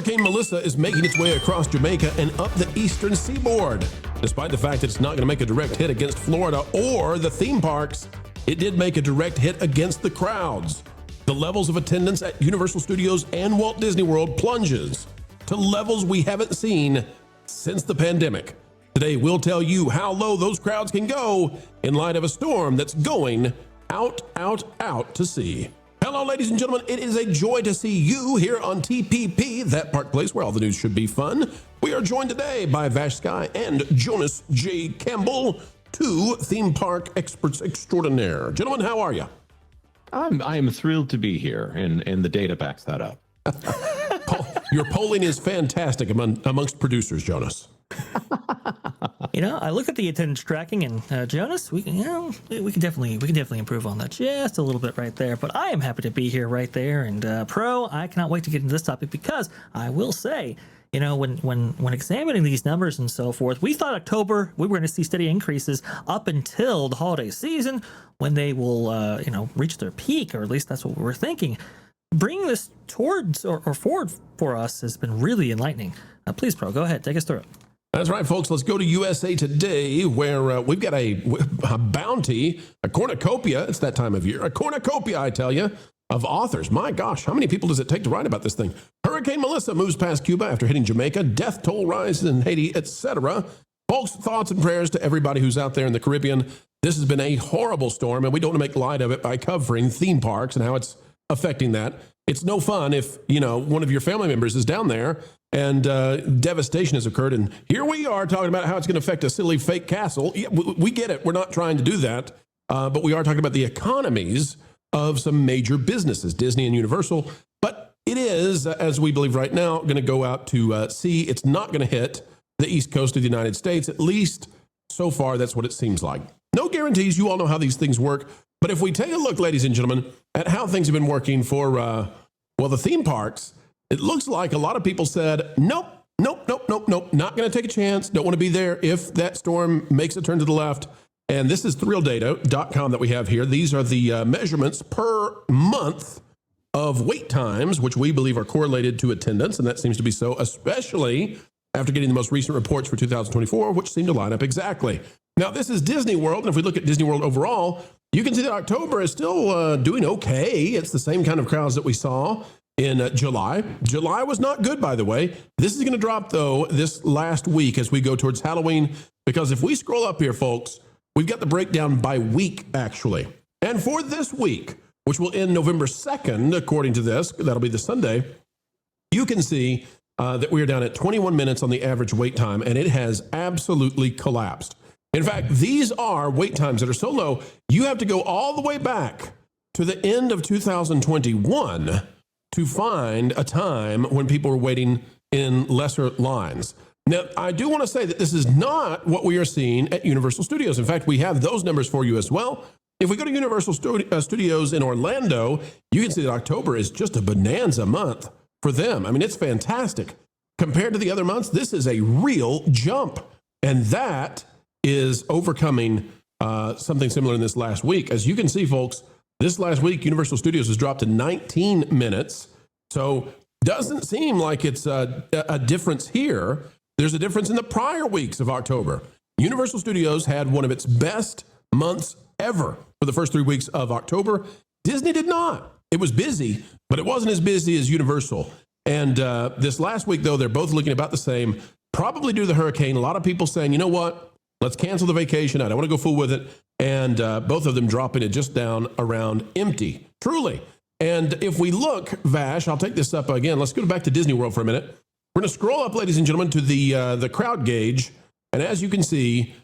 Hurricane Melissa is making its way across Jamaica and up the eastern seaboard. Despite the fact that it's not going to make a direct hit against Florida or the theme parks, it did make a direct hit against the crowds. The levels of attendance at Universal Studios and Walt Disney World plunges to levels we haven't seen since the pandemic. Today, we'll tell you how low those crowds can go in light of a storm that's going out to sea. Hello, ladies and gentlemen. It is a joy to see you here on TPP, that park place where all the news should be fun. We are joined today by Vash Sky and Jonas J. Campbell, two theme park experts extraordinaire. Gentlemen, how are you? I am thrilled to be here, and the data backs that up. Your polling is fantastic amongst producers, Jonas. I look at the attendance tracking, and Jonas, we can definitely improve on that just a little bit right there. But I am happy to be here right there, and I cannot wait to get into this topic because I will say, when examining these numbers and so forth, we thought October we were going to see steady increases up until the holiday season when they will reach their peak, or at least that's what we were thinking. Bringing this towards or forward for us has been really enlightening. Please, Pro, go ahead, take us through it. That's right, folks. Let's go to USA Today, where we've got a bounty, a cornucopia. It's that time of year. A cornucopia, I tell you, of authors. My gosh, how many people does it take to write about this thing? Hurricane Melissa moves past Cuba after hitting Jamaica. Death toll rises in Haiti, etc. Folks, thoughts and prayers to everybody who's out there in the Caribbean. This has been a horrible storm, and we don't want to make light of it by covering theme parks and how it's affecting that. It's no fun if, one of your family members is down there and devastation has occurred. And here we are talking about how it's going to affect a silly fake castle. Yeah, we get it. We're not trying to do that. But we are talking about the economies of some major businesses, Disney and Universal. But it is, as we believe right now, going to go out to sea. It's not going to hit the East Coast of the United States. At least so far, that's what it seems like. No guarantees. You all know how these things work. But if we take a look, ladies and gentlemen, at how things have been working for, the theme parks, it looks like a lot of people said, nope, not going to take a chance. Don't want to be there if that storm makes a turn to the left. And this is thrillData.com that we have here. These are the measurements per month of wait times, which we believe are correlated to attendance. And that seems to be so, especially after getting the most recent reports for 2024, which seem to line up exactly. Now, this is Disney World. And if we look at Disney World overall, you can see that October is still doing okay. It's the same kind of crowds that we saw in July. July was not good, by the way. This is going to drop, though, this last week as we go towards Halloween, because if we scroll up here, folks, we've got the breakdown by week, actually. And for this week, which will end November 2nd, according to this, that'll be the Sunday, you can see that we are down at 21 minutes on the average wait time, and it has absolutely collapsed. In fact, these are wait times that are so low, you have to go all the way back to the end of 2021 to find a time when people were waiting in lesser lines. Now, I do want to say that this is not what we are seeing at Universal Studios. In fact, we have those numbers for you as well. If we go to Universal Studios in Orlando, you can see that October is just a bonanza month for them. I mean, it's fantastic. Compared to the other months, this is a real jump. And that is overcoming something similar in this last week. As you can see, folks, this last week, Universal Studios has dropped to 19 minutes. So doesn't seem like it's a difference here. There's a difference in the prior weeks of October. Universal Studios had one of its best months ever for the first 3 weeks of October. Disney did not. It was busy, but it wasn't as busy as Universal. And this last week, though, they're both looking about the same, probably due to the hurricane. A lot of people saying, you know what? Let's cancel the vacation. I don't want to go full with it. And both of them dropping it just down around empty, truly. And if we look, Vash, I'll take this up again. Let's go back to Disney World for a minute. We're going to scroll up, ladies and gentlemen, to the crowd gauge. And as you can see,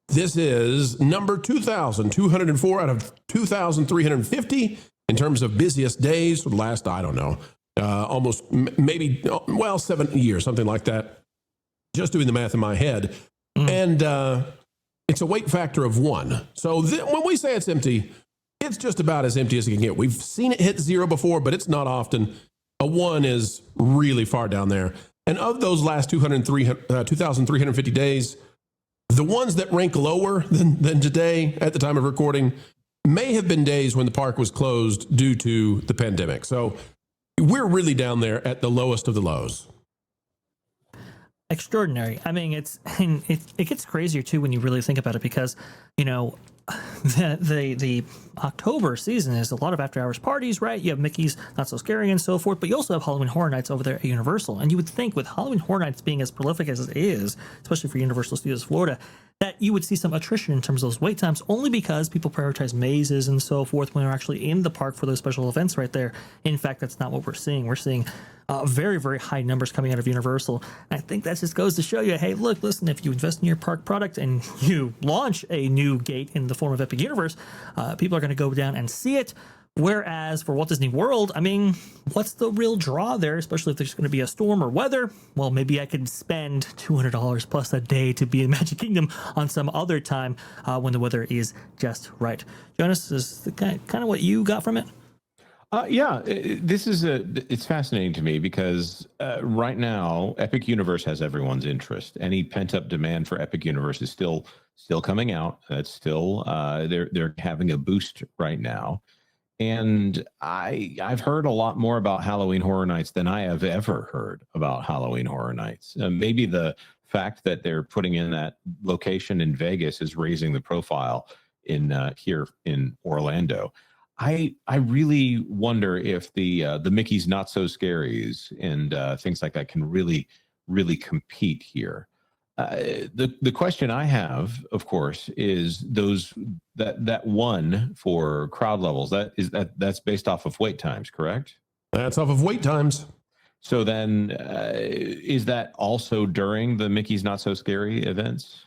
this is number 2,204 out of 2,350 in terms of busiest days for the last, I don't know, almost maybe, 7 years, something like that. Just doing the math in my head. And it's a weight factor of 1. So when we say it's empty, it's just about as empty as it can get. We've seen it hit 0 before, but it's not often. A 1 is really far down there. And of those last 2,350 days, the ones that rank lower than today at the time of recording may have been days when the park was closed due to the pandemic. So we're really down there at the lowest of the lows. extraordinary. I mean, it gets crazier too when you really think about it, because you know the October season is a lot of after hours parties, right? You have Mickey's Not So Scary and so forth, but you also have Halloween Horror Nights over there at Universal. And you would think with Halloween Horror Nights being as prolific as it is, especially for Universal Studios Florida, that you would see some attrition in terms of those wait times, only because people prioritize mazes and so forth when they're actually in the park for those special events right there. In fact, that's not what we're seeing. We're seeing very, very high numbers coming out of Universal. I think that just goes to show you, hey, look, listen, if you invest in your park product and you launch a new gate in the form of Epic Universe, people are going to go down and see it. Whereas for Walt Disney World, I mean, what's the real draw there, especially if there's going to be a storm or weather? Well, maybe I could spend $200 plus a day to be in Magic Kingdom on some other time when the weather is just right. Jonas, is the kind of what you got from it? Yeah, it's fascinating to me because right now Epic Universe has everyone's interest. Any pent up demand for Epic Universe is still coming out. That's still they're having a boost right now. And I've heard a lot more about Halloween Horror Nights than I have ever heard about Halloween Horror Nights. Maybe the fact that they're putting in that location in Vegas is raising the profile in here in Orlando. I really wonder if the Mickey's Not So Scaries and things like that can really compete here. The question I have, of course, is that one for crowd levels that's based off of wait times, correct? That's off of wait times. So then, is that also during the Mickey's Not So Scary events?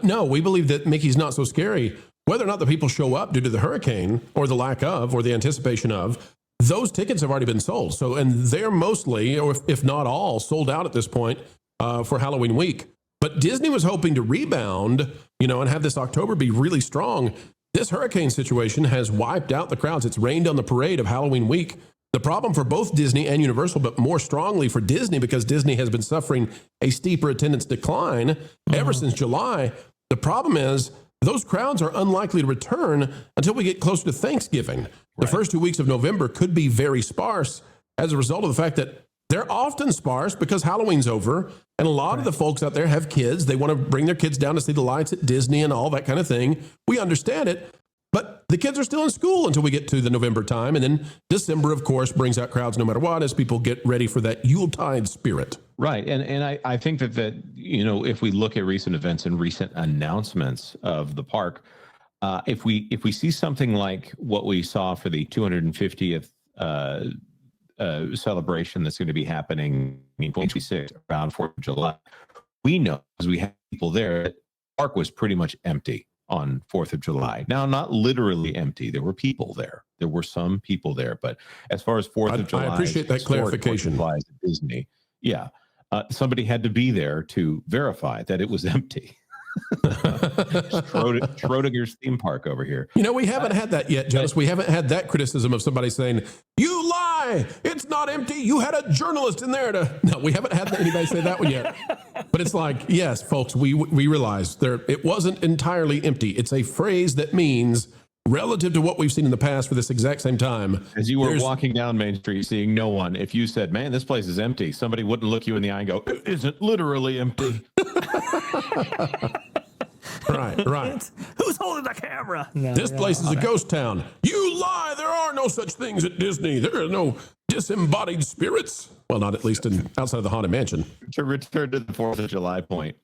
No, we believe that Mickey's Not So Scary, whether or not the people show up due to the hurricane or the lack of, or the anticipation of, those tickets have already been sold. So, and they're mostly, or if not all, sold out at this point for Halloween week. But Disney was hoping to rebound, and have this October be really strong. This hurricane situation has wiped out the crowds. It's rained on the parade of Halloween week. The problem for both Disney and Universal, but more strongly for Disney, because Disney has been suffering a steeper attendance decline ever since July. The problem is those crowds are unlikely to return until we get closer to Thanksgiving. Right. The first 2 weeks of November could be very sparse as a result of the fact that they're often sparse because Halloween's over, and a lot of the folks out there have kids. They want to bring their kids down to see the lights at Disney and all that kind of thing. We understand it, but the kids are still in school until we get to the November time. And then December, of course, brings out crowds no matter what as people get ready for that Yuletide spirit. Right. And I think that, if we look at recent events and recent announcements of the park, if we see something like what we saw for the 250th celebration that's going to be happening in 2026 around 4th of July, we know, because we have people there, that the park was pretty much empty on 4th of July. Now, not literally empty. There were people there. There were some people there. But as far as 4th of July, I appreciate that clarification. 4th of July at Disney, yeah. Somebody had to be there to verify that it was empty. Schrodinger's theme park over here. We haven't had that yet, Jonas. We haven't had that criticism of somebody saying, "You lie, it's not empty. You had a journalist in there to..." No, we haven't had anybody say that one yet. But it's like, yes, folks, we realize it wasn't entirely empty. It's a phrase that means, relative to what we've seen in the past for this exact same time. As you were walking down Main Street seeing no one, if you said, "Man, this place is empty," somebody wouldn't look you in the eye and go, "It isn't literally empty." Right. Who's holding the camera? This place is a ghost town. You lie. There are no such things at Disney. There are no disembodied spirits. Well, not at least outside of the Haunted Mansion. To return to the 4th of July point,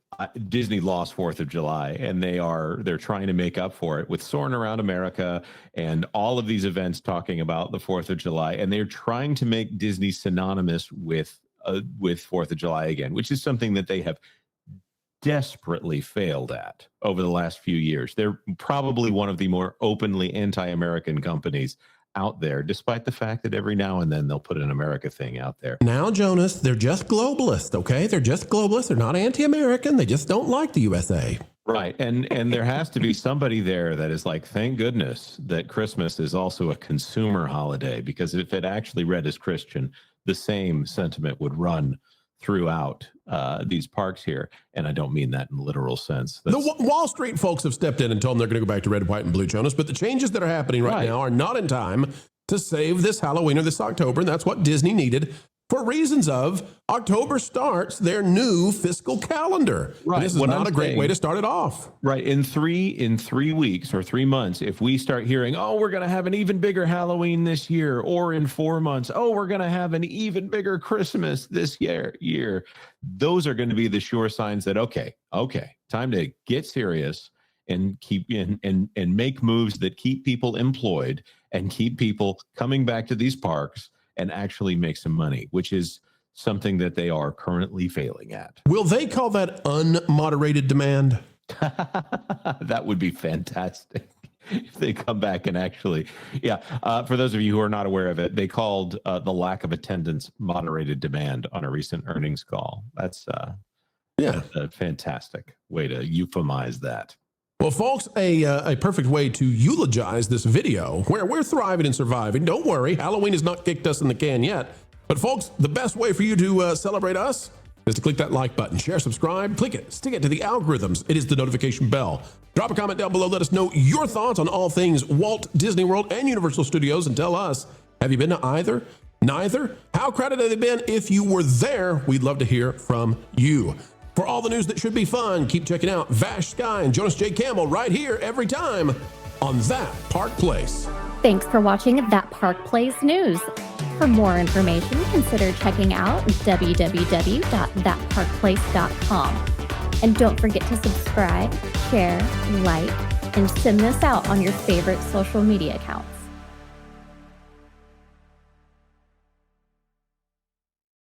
Disney lost 4th of July, and they're trying to make up for it with Soarin' Around America and all of these events talking about the 4th of July, and they're trying to make Disney synonymous with 4th of July again, which is something that they have desperately failed at over the last few years. They're probably one of the more openly anti-American companies out there, despite the fact that every now and then they'll put an America thing out there. Now, Jonas, they're just globalist, okay? They're just globalists. They're not anti-American. They just don't like the USA. Right. And there has to be somebody there that is like, thank goodness that Christmas is also a consumer holiday, because if it actually read as Christian, the same sentiment would run throughout these parks here. And I don't mean that in the literal sense. The Wall Street folks have stepped in and told them they're going to go back to red, white, and blue, Jonas. But the changes that are happening right now are not in time to save this Halloween or this October. And that's what Disney needed. for reasons of October starts their new fiscal calendar. Right. And this is What not I'm a great saying- way to start it off. Right. In 3 weeks or 3 months, if we start hearing, oh, we're going to have an even bigger Halloween this year, or in 4 months, oh, we're going to have an even bigger Christmas this year, those are going to be the sure signs that, okay, time to get serious and keep and make moves that keep people employed and keep people coming back to these parks and actually make some money, which is something that they are currently failing at. Will they call that unmoderated demand? That would be fantastic if they come back and actually, for those of you who are not aware of it, they called the lack of attendance moderated demand on a recent earnings call. That's a fantastic way to euphemize that. Well, folks, a perfect way to eulogize this video where we're thriving and surviving. Don't worry, Halloween has not kicked us in the can yet. But folks, the best way for you to celebrate us is to click that like button, share, subscribe, click it, stick it to the algorithms. It is the notification bell. Drop a comment down below. Let us know your thoughts on all things Walt Disney World and Universal Studios, and tell us, have you been to either? Neither? How crowded have they been? If you were there, we'd love to hear from you. For all the news that should be fun, keep checking out Vash Sky and Jonas J. Campbell right here every time on That Park Place. Thanks for watching That Park Place News. For more information, consider checking out www.thatparkplace.com. And don't forget to subscribe, share, like, and send this out on your favorite social media accounts.